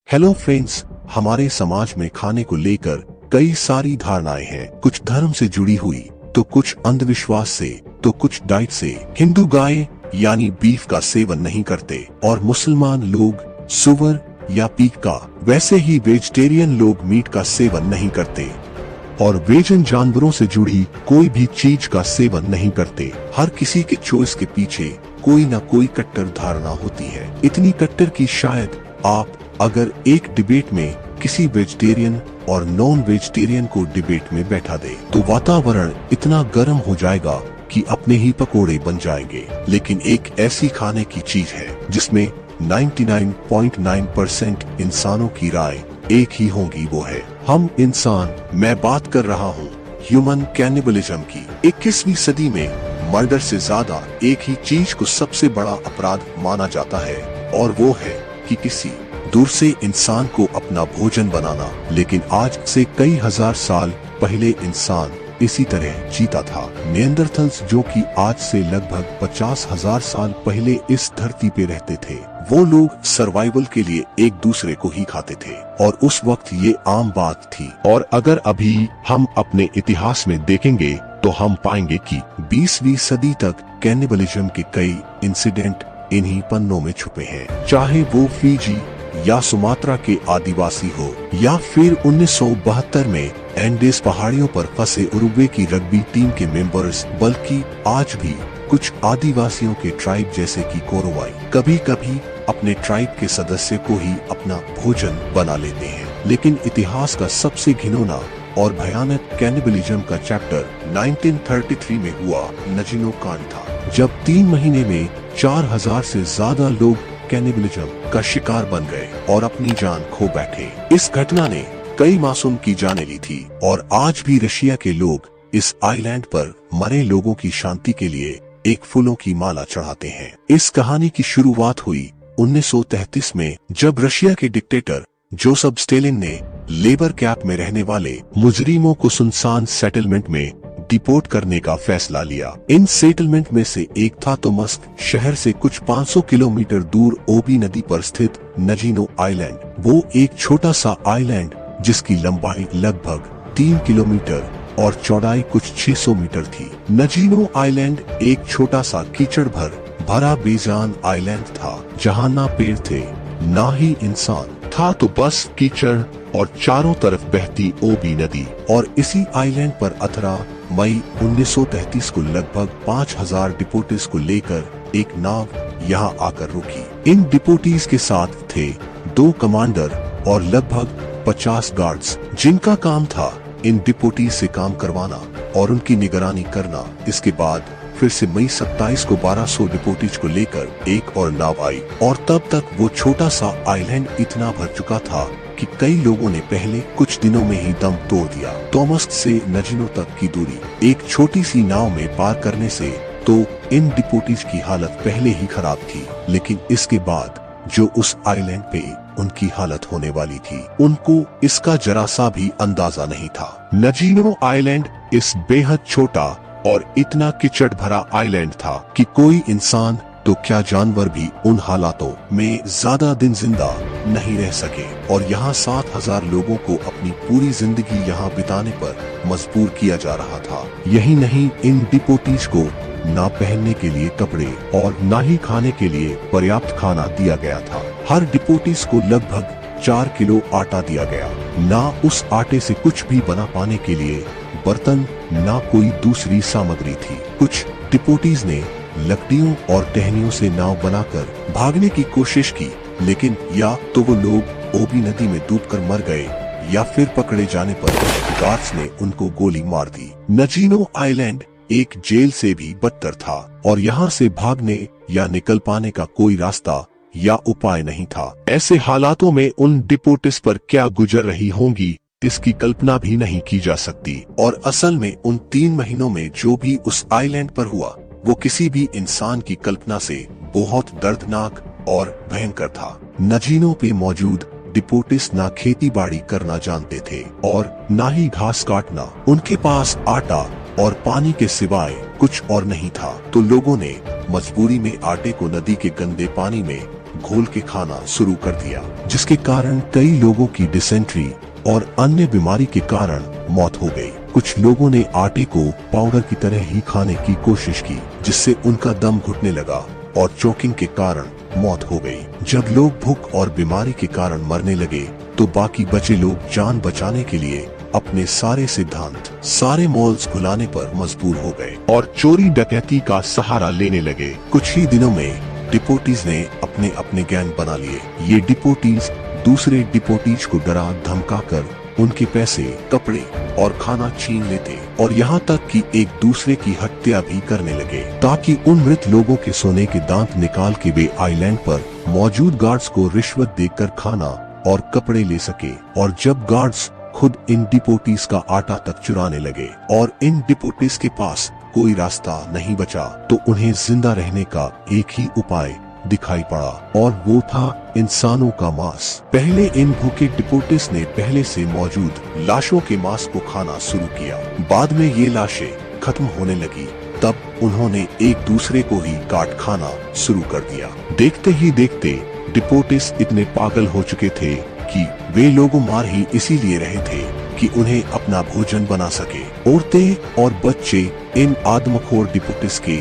Hello friends, हमारे समाज में खाने को लेकर कई सारी धारणाएं हैं। कुछ धर्म से जुड़ी हुई, तो कुछ अंधविश्वास से, तो कुछ डाइट से। हिंदू गाय यानी बीफ का सेवन नहीं करते और मुसलमान लोग सुअर या पीक का। वैसे ही वेजिटेरियन लोग मीट का सेवन नहीं करते और वेजन जानवरों से जुड़ी कोई भी चीज का सेवन नहीं करते। हर किसी के चॉइस के पीछे कोई न कोई कट्टर धारणा होती है। इतनी कट्टर की शायद आप अगर एक डिबेट में किसी वेजिटेरियन और नॉन वेजिटेरियन को डिबेट में बैठा दे तो वातावरण इतना गर्म हो जाएगा कि अपने ही पकोड़े बन जाएंगे। लेकिन एक ऐसी खाने की चीज है जिसमें 99.9% इंसानों की राय एक ही होगी, वो है हम इंसान। मैं बात कर रहा हूँ ह्यूमन कैनिबलिज्म की। 21वीं सदी में मर्डर से ज्यादा एक ही चीज को सबसे बड़ा अपराध माना जाता है और वो है कि किसी दूर से इंसान को अपना भोजन बनाना। लेकिन आज से कई हजार साल पहले इंसान इसी तरह जीता था। निएंडरथल्स जो कि आज से लगभग 50,000 साल पहले इस धरती पे रहते थे, वो लोग सर्वाइवल के लिए एक दूसरे को ही खाते थे और उस वक्त ये आम बात थी। और अगर अभी हम अपने इतिहास में देखेंगे तो हम पाएंगे कि 20वीं सदी तक कैनिबलिज्म के कई इंसिडेंट इन्हीं पन्नों में छुपे हैं। चाहे वो फीजी या सुमात्रा के आदिवासी हो या फिर 1972 में एंडेस पहाड़ियों पर फंसे उरुग्वे की रग्बी टीम के मेंबर्स, बल्कि आज भी कुछ आदिवासियों के ट्राइब जैसे कि कोरोवाई कभी कभी अपने ट्राइब के सदस्य को ही अपना भोजन बना लेते हैं। लेकिन इतिहास का सबसे घिनौना और भयानक कैनिबलिज्म का चैप्टर 1933 में हुआ नजीनो कांड था, जब 3 महीने में 4000 से ज्यादा लोग कैनिबलिज्म का शिकार बन गए और अपनी जान खो बैठे। इस घटना ने कई मासूम की जानें ली थी और आज भी रशिया के लोग इस आइलैंड पर मरे लोगों की शांति के लिए एक फूलों की माला चढ़ाते हैं। इस कहानी की शुरुआत हुई 1933 में, जब रशिया के डिक्टेटर जोसेफ स्टेलिन ने लेबर कैंप में रहने वाले मुजरिमों को सुनसान सेटलमेंट में डिपोर्ट करने का फैसला लिया। इन सेटलमेंट में से एक था तोमस्क शहर से कुछ 500 किलोमीटर दूर ओबी नदी पर स्थित नजीनो आइलैंड। वो एक छोटा सा आइलैंड जिसकी लंबाई लगभग 3 किलोमीटर और चौड़ाई कुछ 600 मीटर थी। नजीनो आइलैंड एक छोटा सा कीचड़ भरा बेजान आइलैंड था, जहाँ ना पेड़ थे ना ही इंसान था, तो बस कीचड़ और चारों तरफ बहती ओबी नदी। और इसी आइलैंड पर 18 मई 1933 को लगभग 5000 डिपोटीज को लेकर एक नाव यहाँ आकर रुकी। इन डिपोटीज के साथ थे 2 कमांडर और लगभग 50 गार्ड्स, जिनका काम था इन डिपोटीज से काम करवाना और उनकी निगरानी करना। इसके बाद फिर से मई 27 को 1200 डिपोटीज को लेकर एक और नाव आई और तब तक वो छोटा सा आइलैंड इतना भर चुका था कि कई लोगों ने पहले कुछ दिनों में ही दम तोड़ दिया। तोमस्क से नजीनो तक की दूरी एक छोटी सी नाव में पार करने से तो इन डिपोटीज की हालत पहले ही खराब थी, लेकिन इसके बाद जो उस आइलैंड पे उनकी हालत होने वाली थी, उनको इसका जरा सा भी अंदाजा नहीं था। नजीनो आइलैंड इस बेहद छोटा और इतना कीचड़ भरा आइलैंड था कि कोई इंसान तो क्या जानवर भी उन हालातों में ज्यादा दिन जिंदा नहीं रह सके। और यहाँ 7000 लोगों को अपनी पूरी जिंदगी यहाँ बिताने पर मजबूर किया जा रहा था। यही नहीं, इन डिपोटीज को ना पहनने के लिए कपड़े और ना ही खाने के लिए पर्याप्त खाना दिया गया था। हर डिपोटीज को लगभग 4 किलो आटा दिया गया। ना उस आटे से कुछ भी बना पाने के लिए बर्तन, ना कोई दूसरी सामग्री थी। कुछ डिपोटीज ने लकड़ियों और टहनियों से नाव बनाकर भागने की कोशिश की, लेकिन या तो वो लोग ओबी नदी में डूबकर मर गए या फिर पकड़े जाने पर गार्ड्स ने उनको गोली मार दी। नजीनो आइलैंड एक जेल से भी बदतर था और यहाँ से भागने या निकल पाने का कोई रास्ता या उपाय नहीं था। ऐसे हालातों में उन डिपोटीज पर क्या गुजर रही होंगी, इसकी कल्पना भी नहीं की जा सकती। और असल में उन 3 महीनों में जो भी उस आइलैंड पर हुआ, वो किसी भी इंसान की कल्पना से बहुत दर्दनाक और भयंकर था। नजीनो पे मौजूद डिपोटीज ना खेती बाड़ी करना जानते थे और ना ही घास काटना। उनके पास आटा और पानी के सिवाय कुछ और नहीं था, तो लोगों ने मजबूरी में आटे को नदी के गंदे पानी में घोल के खाना शुरू कर दिया, जिसके कारण कई लोगों की डिसेंट्री और अन्य बीमारी के कारण मौत हो गई। कुछ लोगों ने आटे को पाउडर की तरह ही खाने की कोशिश की, जिससे उनका दम घुटने लगा और चोकिंग के कारण मौत हो गई। जब लोग भूख और बीमारी के कारण मरने लगे तो बाकी बचे लोग जान बचाने के लिए अपने सारे सिद्धांत, सारे मॉल्स खुलाने पर मजबूर हो गए और चोरी डकैती का सहारा लेने लगे। कुछ ही दिनों में डिपोटीज ने अपने अपने गैंग बना लिए। ये डिपोटीज दूसरे डिपोटीज को डरा धमका कर उनके पैसे, कपड़े और खाना छीन लेते और यहाँ तक कि एक दूसरे की हत्या भी करने लगे, ताकि उन मृत लोगों के सोने के दांत निकाल के वे आइलैंड पर मौजूद गार्ड्स को रिश्वत देकर खाना और कपड़े ले सके। और जब गार्ड्स खुद इन डिपोटीज का आटा तक चुराने लगे और इन डिपोटीज के पास कोई रास्ता नहीं बचा, तो उन्हें जिंदा रहने का एक ही उपाय दिखाई पड़ा और वो था इंसानों का मांस। पहले इन भूखे डिपोटीज ने पहले से मौजूद लाशों के मांस को खाना शुरू किया। बाद में ये लाशें खत्म होने लगी, तब उन्होंने एक दूसरे को ही काट खाना शुरू कर दिया। देखते ही देखते डिपोटीज इतने पागल हो चुके थे कि वे लोगों मार ही इसीलिए रहे थे कि उन्हें अपना भोजन बना सके। औरतें और बच्चे इन आदमखोर डिपोटीज के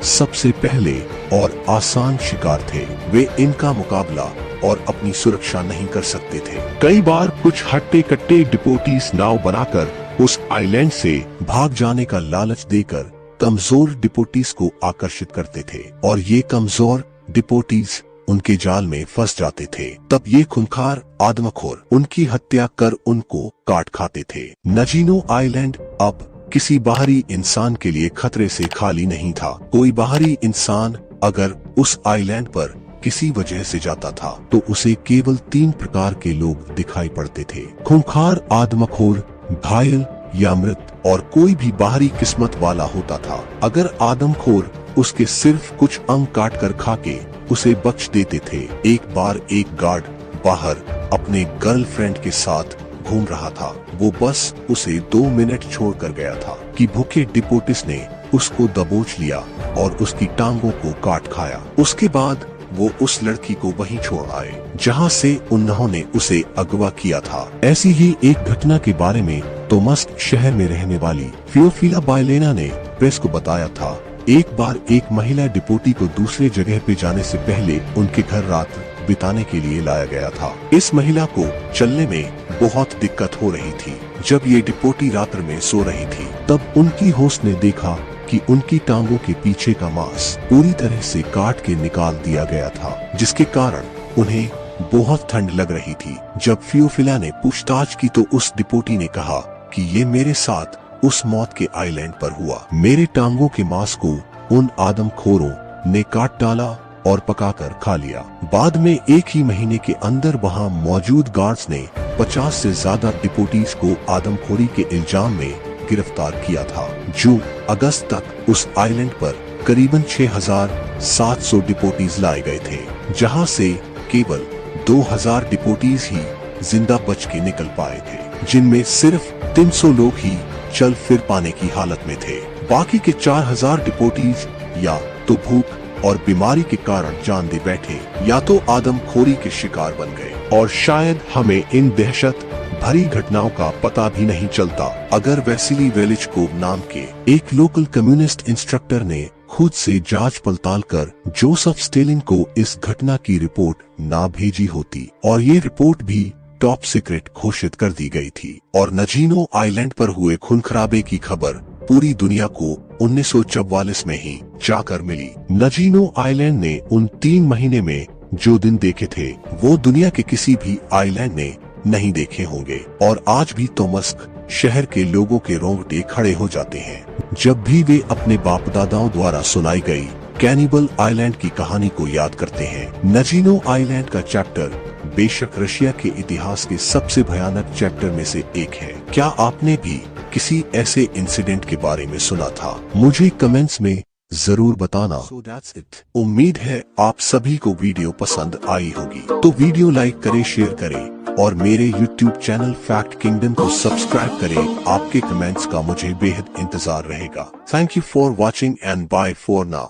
सबसे पहले और आसान शिकार थे। वे इनका मुकाबला और अपनी सुरक्षा नहीं कर सकते थे। कई बार कुछ हट्टे कट्टे डिपोटीज नाव बनाकर उस आइलैंड से भाग जाने का लालच देकर कमजोर डिपोटीज को आकर्षित करते थे और ये कमजोर डिपोटीज उनके जाल में फंस जाते थे। तब ये खूंखार आदमखोर उनकी हत्या कर उनको काट खाते थे। नजीनो आइलैंड अब किसी बाहरी इंसान के लिए खतरे से खाली नहीं था। कोई बाहरी इंसान अगर उस आइलैंड पर किसी वजह से जाता था तो उसे केवल 3 प्रकार के लोग दिखाई पड़ते थे: खूंखार आदमखोर, घायल या मृत, और कोई भी बाहरी किस्मत वाला होता था। अगर आदमखोर उसके सिर्फ कुछ अंग काट कर खाके उसे बख्श देते थे। एक बार एक गार्ड बाहर अपने गर्लफ्रेंड के साथ घूम रहा था। वो बस उसे 2 मिनट छोड़कर गया था कि भूखे डिपोटीज ने उसको दबोच लिया और उसकी टांगों को काट खाया। उसके बाद वो उस लड़की को वहीं छोड़ आए जहां से उन्होंने उसे अगवा किया था। ऐसी ही एक घटना के बारे में तोमस्क शहर में रहने वाली थियोफिला बाइलेना ने प्रेस को बताया था। एक बार एक महिला डिपोटी को दूसरे जगह पे जाने से पहले उनके घर रात बिताने के लिए लाया गया था। इस महिला को चलने में बहुत दिक्कत हो रही थी। जब ये डिपोटी रात्र में सो रही थी तब उनकी होस्ट ने देखा कि उनकी टांगों के पीछे का मांस पूरी तरह से काट के निकाल दिया गया था, जिसके कारण उन्हें बहुत ठंड लग रही थी। जब थियोफिला ने पूछताछ की तो उस डिपोटी ने कहा कि ये मेरे साथ उस मौत के आइलैंड पर हुआ। मेरे टांगों के मांस को उन आदमखोरों ने काट डाला और पकाकर खा लिया। बाद में एक ही महीने के अंदर वहां मौजूद गार्ड्स ने 50 से ज्यादा डिपोटीज को आदमखोरी के इल्जाम में गिरफ्तार किया था। जून अगस्त तक उस आइलैंड पर करीबन 6,700 डिपोटीज लाए गए थे, जहां से केवल 2,000 डिपोटीज ही जिंदा बच के निकल पाए थे, जिनमें सिर्फ 300 लोग ही चल फिर पाने की हालत में थे। बाकी के 4,000 डिपोटीज या तो भूख और बीमारी के कारण जान दे बैठे या तो आदमखोरी के शिकार बन गए, और शायद हमें इन दहशत भरी घटनाओं का पता भी नहीं चलता अगर वैसिली वेलिचकोव नाम के एक लोकल कम्युनिस्ट इंस्ट्रक्टर ने खुद से जांच पड़ताल कर जोसेफ स्टेलिन को इस घटना की रिपोर्ट ना भेजी होती, और ये रिपोर्ट भी टॉप सीक्रेट घोषित कर दी गई थी। और नजीनो आइलैंड पर हुए खून-खराबे की खबर पूरी दुनिया को 1944 में ही जाकर मिली। नजीनो आइलैंड ने उन 3 महीने में जो दिन देखे थे वो दुनिया के किसी भी आइलैंड ने नहीं देखे होंगे, और आज भी तोमस्क शहर के लोगों के रोंगटे खड़े हो जाते हैं जब भी वे अपने बाप दादाओं द्वारा सुनाई गई कैनिबल आइलैंड की कहानी को याद करते हैं। नजीनो आइलैंड का चैप्टर बेशक रशिया के इतिहास के सबसे भयानक चैप्टर में से एक है। क्या आपने भी किसी ऐसे इंसिडेंट के बारे में सुना था? मुझे कमेंट्स में जरूर बताना। So that's it. उम्मीद है आप सभी को वीडियो पसंद आई होगी, तो वीडियो लाइक करें, शेयर करें और मेरे YouTube चैनल फैक्ट किंगडम को सब्सक्राइब करें। आपके कमेंट्स का मुझे बेहद इंतजार रहेगा। Thank you for watching and bye for now.